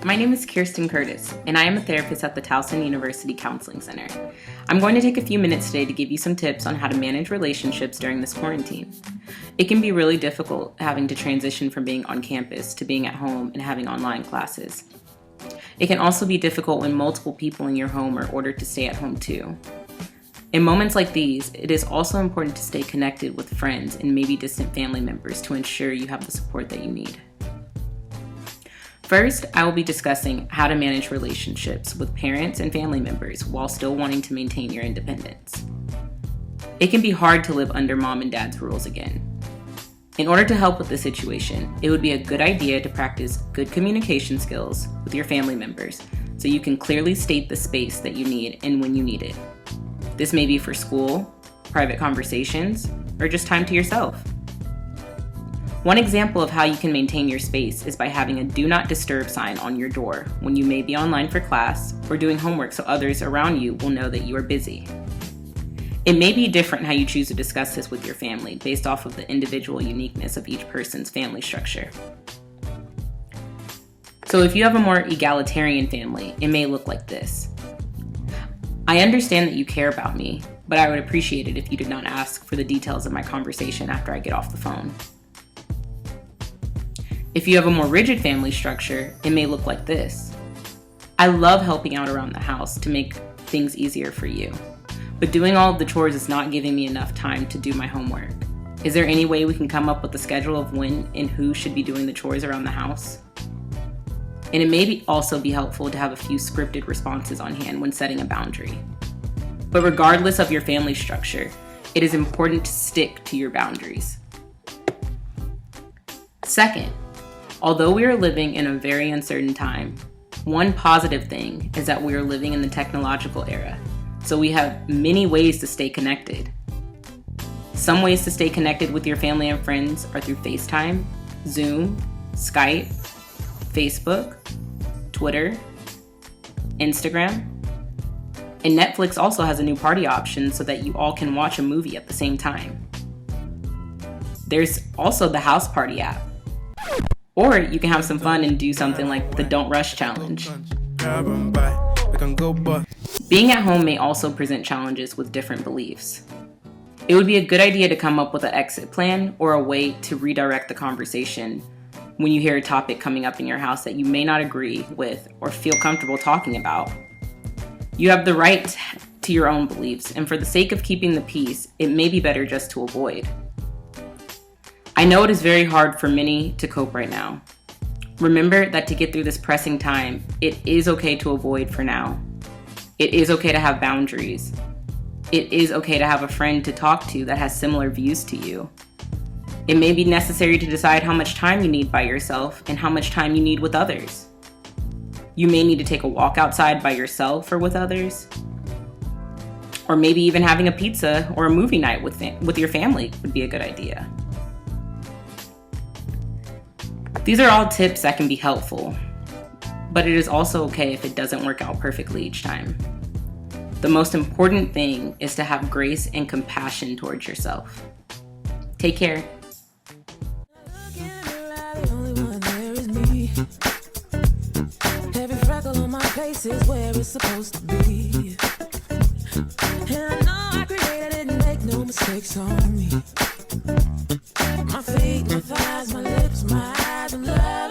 My name is Kirsten Curtis, and I am a therapist at the Towson University Counseling Center. I'm going to take a few minutes today to give you some tips on how to manage relationships during this quarantine. It can be really difficult having to transition from being on campus to being at home and having online classes. It can also be difficult when multiple people in your home are ordered to stay at home too. In moments like these, it is also important to stay connected with friends and maybe distant family members to ensure you have the support that you need. First, I will be discussing how to manage relationships with parents and family members while still wanting to maintain your independence. It can be hard to live under mom and dad's rules again. In order to help with this situation, it would be a good idea to practice good communication skills with your family members so you can clearly state the space that you need and when you need it. This may be for school, private conversations, or just time to yourself. One example of how you can maintain your space is by having a do not disturb sign on your door when you may be online for class or doing homework so others around you will know that you are busy. It may be different how you choose to discuss this with your family based off of the individual uniqueness of each person's family structure. So if you have a more egalitarian family, it may look like this. I understand that you care about me, but I would appreciate it if you did not ask for the details of my conversation after I get off the phone. If you have a more rigid family structure, it may look like this. I love helping out around the house to make things easier for you, but doing all of the chores is not giving me enough time to do my homework. Is there any way we can come up with a schedule of when and who should be doing the chores around the house? And it may also be helpful to have a few scripted responses on hand when setting a boundary. But regardless of your family structure, it is important to stick to your boundaries. Second, although we are living in a very uncertain time, one positive thing is that we are living in the technological era, so we have many ways to stay connected. Some ways to stay connected with your family and friends are through FaceTime, Zoom, Skype, Facebook, Twitter, Instagram, and Netflix also has a new party option so that you all can watch a movie at the same time. There's also the House Party app. Or you can have some fun and do something like the Don't Rush Challenge. Being at home may also present challenges with different beliefs. It would be a good idea to come up with an exit plan or a way to redirect the conversation when you hear a topic coming up in your house that you may not agree with or feel comfortable talking about. You have the right to your own beliefs, and for the sake of keeping the peace, it may be better just to avoid. I know it is very hard for many to cope right now. Remember that to get through this pressing time, it is okay to avoid for now. It is okay to have boundaries. It is okay to have a friend to talk to that has similar views to you. It may be necessary to decide how much time you need by yourself and how much time you need with others. You may need to take a walk outside by yourself or with others. Or maybe even having a pizza or a movie night with your family would be a good idea. These are all tips that can be helpful, but it is also okay if it doesn't work out perfectly each time. The most important thing is to have grace and compassion towards yourself. Take care. Every freckle on my face is where it's supposed to be. And I know I created it, make no mistakes on me. My feet, my thighs, my lips, my eyes, I'm loving.